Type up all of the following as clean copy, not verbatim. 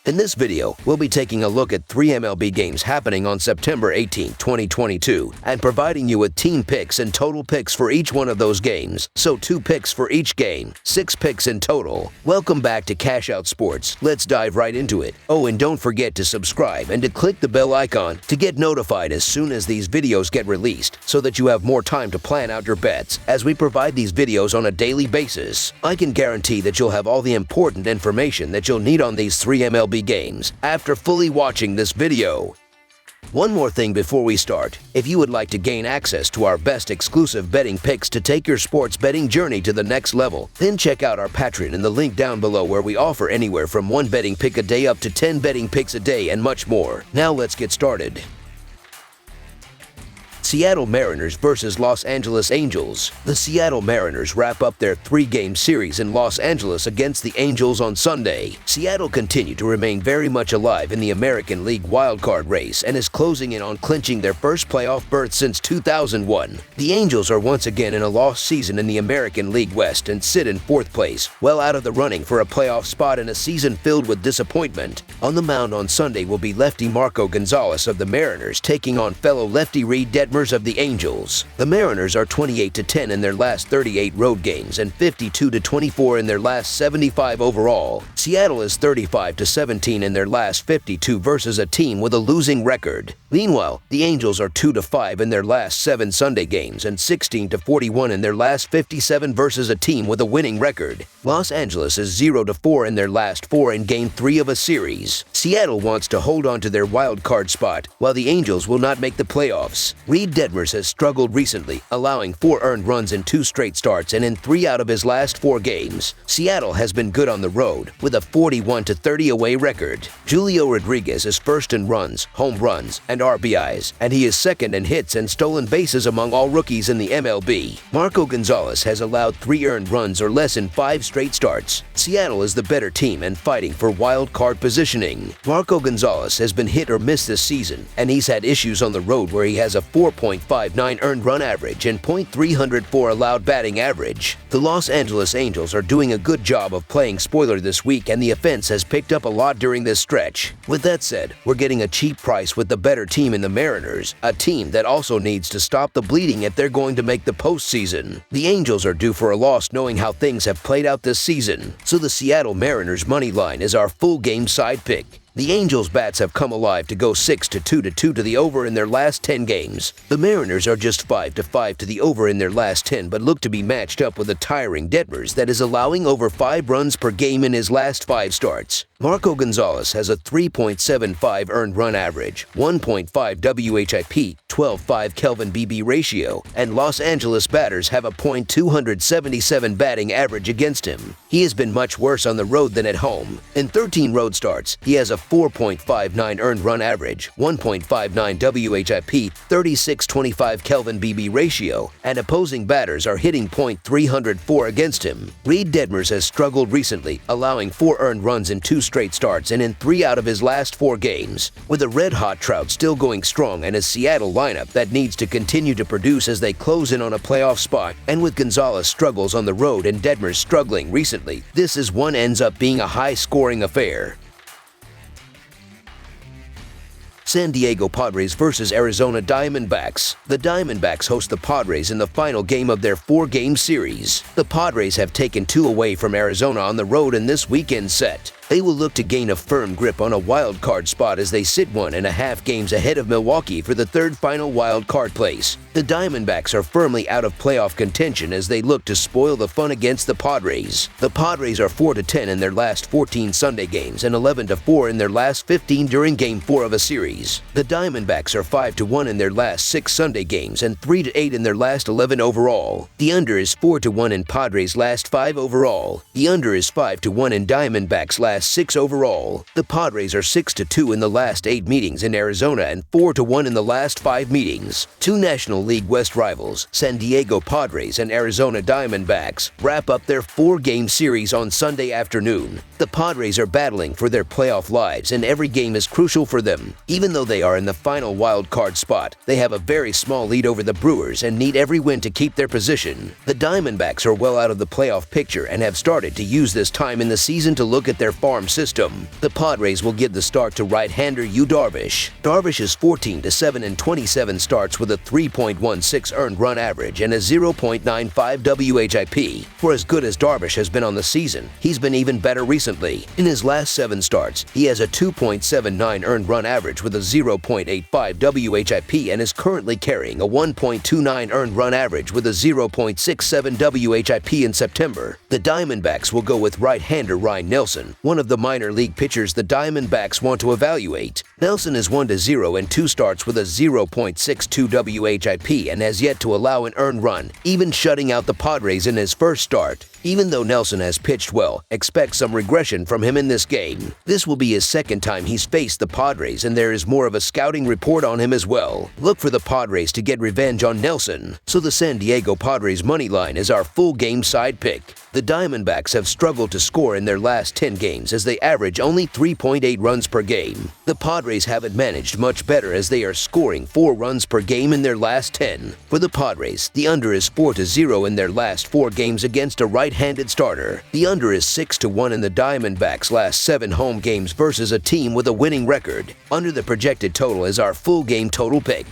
In this video, we'll be taking a look at 3 MLB games happening on September 18, 2022, and providing you with team picks and total picks for each one of those games. So 2 picks for each game, 6 picks in total. Welcome back to Cash Out Sports. Let's dive right into it. Oh, and don't forget to subscribe and to click the bell icon to get notified as soon as these videos get released, so that you have more time to plan out your bets as we provide these videos on a daily basis. I can guarantee that you'll have all the important information that you'll need on these 3 MLB games after fully watching this video. One more thing before we start. If you would like to gain access to our best exclusive betting picks to take your sports betting journey to the next level, then check out our Patreon in the link down below, where we offer anywhere from 1 betting pick a day up to 10 betting picks a day and much more. Now let's get started. Seattle Mariners versus Los Angeles Angels. The Seattle Mariners wrap up their 3-game series in Los Angeles against the Angels on Sunday. Seattle continued to remain very much alive in the American League wildcard race and is closing in on clinching their first playoff berth since 2001. The Angels are once again in a lost season in the American League West and sit in 4th place, well out of the running for a playoff spot in a season filled with disappointment. On the mound on Sunday will be lefty Marco Gonzalez of the Mariners taking on fellow lefty Reed Detmers of the Angels. The Mariners are 28-10 in their last 38 road games and 52-24 in their last 75 overall. Seattle is 35-17 in their last 52 versus a team with a losing record. Meanwhile, the Angels are 2-5 in their last 7 Sunday games and 16-41 in their last 57 versus a team with a winning record. Los Angeles is 0-4 in their last 4 in Game 3 of a series. Seattle wants to hold on to their wild card spot, while the Angels will not make the playoffs. Reed Detmers has struggled recently, allowing 4 earned runs in 2 straight starts and in 3 out of his last 4 games. Seattle has been good on the road, with a 41-30 away record. Julio Rodriguez is first in runs, home runs, and RBIs, and he is second in hits and stolen bases among all rookies in the MLB. Marco Gonzalez has allowed 3 earned runs or less in 5 straight starts. Seattle is the better team and fighting for wild card positioning. Marco Gonzalez has been hit or miss this season, and he's had issues on the road where he has a 4.59 earned run average and .304 allowed batting average. The Los Angeles Angels are doing a good job of playing spoiler this week, and the offense has picked up a lot during this stretch. With that said, we're getting a cheap price with the better team in the Mariners, a team that also needs to stop the bleeding if they're going to make the postseason. The Angels are due for a loss, knowing how things have played out this season, so the Seattle Mariners money line is our full game side pick. The Angels' bats have come alive to go 6-2 to the over in their last 10 games. The Mariners are just 5-5 to the over in their last 10, but look to be matched up with a tiring Detmers that is allowing over 5 runs per game in his last 5 starts. Marco Gonzalez has a 3.75 earned run average, 1.5 WHIP, 12.5 Kelvin BB ratio, and Los Angeles batters have a .277 batting average against him. He has been much worse on the road than at home. In 13 road starts, he has a 4.59 earned run average, 1.59 WHIP, 36.25 Kelvin BB ratio, and opposing batters are hitting .304 against him. Reed Detmers has struggled recently, allowing 4 earned runs in 2 straight starts and in 3 out of his last 4 games. With a red-hot Trout still going strong and a Seattle lineup that needs to continue to produce as they close in on a playoff spot, and with Gonzalez struggles on the road and Detmers struggling recently, this is one ends up being a high-scoring affair. San Diego Padres versus Arizona Diamondbacks. The Diamondbacks host the Padres in the final game of their 4-game series. The Padres have taken 2 away from Arizona on the road in this weekend set. They will look to gain a firm grip on a wild card spot as they sit 1.5 games ahead of Milwaukee for the 3rd final wild card place. The Diamondbacks are firmly out of playoff contention as they look to spoil the fun against the Padres. The Padres are 4-10 in their last 14 Sunday games and 11-4 in their last 15 during Game 4 of a series. The Diamondbacks are 5-1 in their last 6 Sunday games and 3-8 in their last 11 overall. The under is 4-1 in Padres' last 5 overall. The under is 5-1 in Diamondbacks' last 6 overall. The Padres are 6-2 in the last 8 meetings in Arizona and 4-1 in the last 5 meetings. 2 National League West rivals, San Diego Padres and Arizona Diamondbacks, wrap up their 4-game series on Sunday afternoon. The Padres are battling for their playoff lives, and every game is crucial for them. Even though they are in the final wild card spot, they have a very small lead over the Brewers and need every win to keep their position. The Diamondbacks are well out of the playoff picture and have started to use this time in the season to look at their farm system. The Padres will give the start to right-hander Yu Darvish. Darvish is 14-7 in 27 starts with a 3.16 earned run average and a 0.95 WHIP. For as good as Darvish has been on the season, he's been even better recently. In his last 7 starts, he has a 2.79 earned run average with a 0.85 WHIP and is currently carrying a 1.29 earned run average with a 0.67 WHIP in September. The Diamondbacks will go with right-hander Ryan Nelson, one of the minor league pitchers the Diamondbacks want to evaluate. Nelson is 1-0 in 2 starts with a 0.62 WHIP and has yet to allow an earned run, even shutting out the Padres in his first start. Even though Nelson has pitched well, expect some regression from him in this game. This will be his second time he's faced the Padres, and there is more of a scouting report on him as well. Look for the Padres to get revenge on Nelson. So the San Diego Padres money line is our full game side pick. The Diamondbacks have struggled to score in their last 10 games as they average only 3.8 runs per game. The Padres haven't managed much better as they are scoring 4 runs per game in their last 10. For the Padres, the under is 4-0 in their last 4 games against a right-handed starter. The under is 6-1 in the Diamondbacks' last 7 home games versus a team with a winning record. Under the projected total is our full game total pick.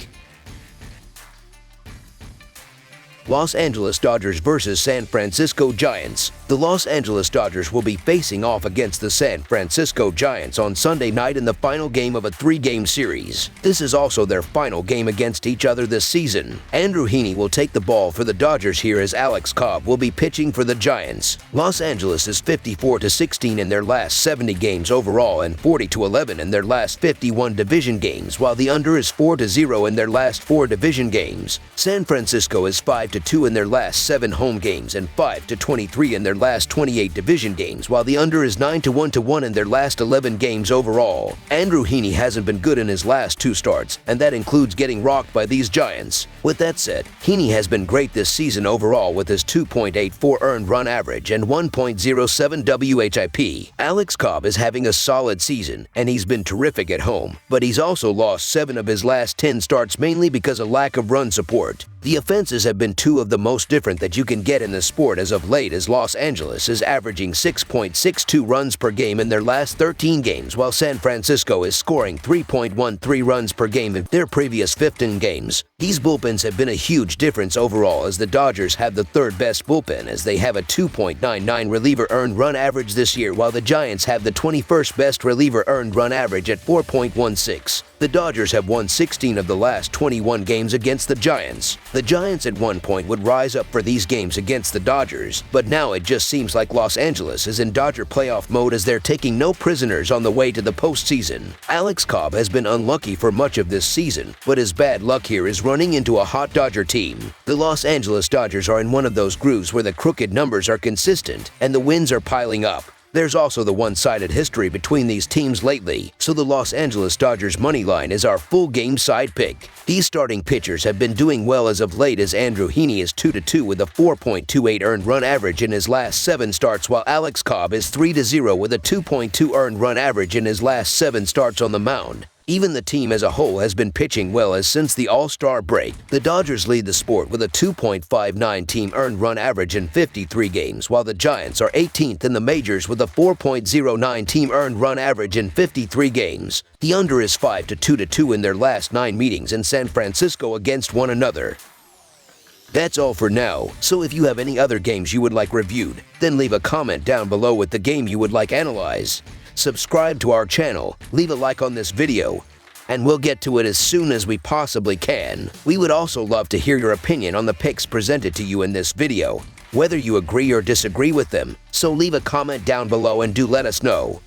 Los Angeles Dodgers versus San Francisco Giants. The Los Angeles Dodgers will be facing off against the San Francisco Giants on Sunday night in the final game of a 3-game series. This is also their final game against each other this season. Andrew Heaney will take the ball for the Dodgers here as Alex Cobb will be pitching for the Giants. Los Angeles is 54-16 in their last 70 games overall and 40-11 in their last 51 division games, while the under is 4-0 in their last 4 division games. San Francisco is 5-2 in their last 7 home games and 5-23 in their last 28 division games, while the under is 9-1 in their last 11 games overall. Andrew Heaney hasn't been good in his last 2 starts, and that includes getting rocked by these Giants. With that said, Heaney has been great this season overall with his 2.84 earned run average and 1.07 WHIP. Alex Cobb is having a solid season, and he's been terrific at home, but he's also lost 7 of his last 10 starts mainly because of lack of run support. The offenses have been 2 of the most different that you can get in the sport as of late, as Los Angeles is averaging 6.62 runs per game in their last 13 games, while San Francisco is scoring 3.13 runs per game in their previous 15 games. These bullpens have been a huge difference overall, as the Dodgers have the 3rd best bullpen as they have a 2.99 reliever earned run average this year, while the Giants have the 21st best reliever earned run average at 4.16. The Dodgers have won 16 of the last 21 games against the Giants. The Giants at one point would rise up for these games against the Dodgers, but now it just seems like Los Angeles is in Dodger playoff mode as they're taking no prisoners on the way to the postseason. Alex Cobb has been unlucky for much of this season, but his bad luck here is running into a hot Dodger team. The Los Angeles Dodgers are in one of those grooves where the crooked numbers are consistent and the wins are piling up. There's also the one-sided history between these teams lately, so the Los Angeles Dodgers money line is our full game side pick. These starting pitchers have been doing well as of late, as Andrew Heaney is 2-2 with a 4.28 earned run average in his last 7 starts, while Alex Cobb is 3-0 with a 2.2 earned run average in his last 7 starts on the mound. Even the team as a whole has been pitching well, as since the All-Star break, the Dodgers lead the sport with a 2.59 team earned run average in 53 games, while the Giants are 18th in the majors with a 4.09 team earned run average in 53 games. The under is 5-2 in their last 9 meetings in San Francisco against one another. That's all for now, so if you have any other games you would like reviewed, then leave a comment down below with the game you would like analyzed. Subscribe to our channel, leave a like on this video, and we'll get to it as soon as we possibly can. We would also love to hear your opinion on the picks presented to you in this video, whether you agree or disagree with them, so leave a comment down below and do let us know.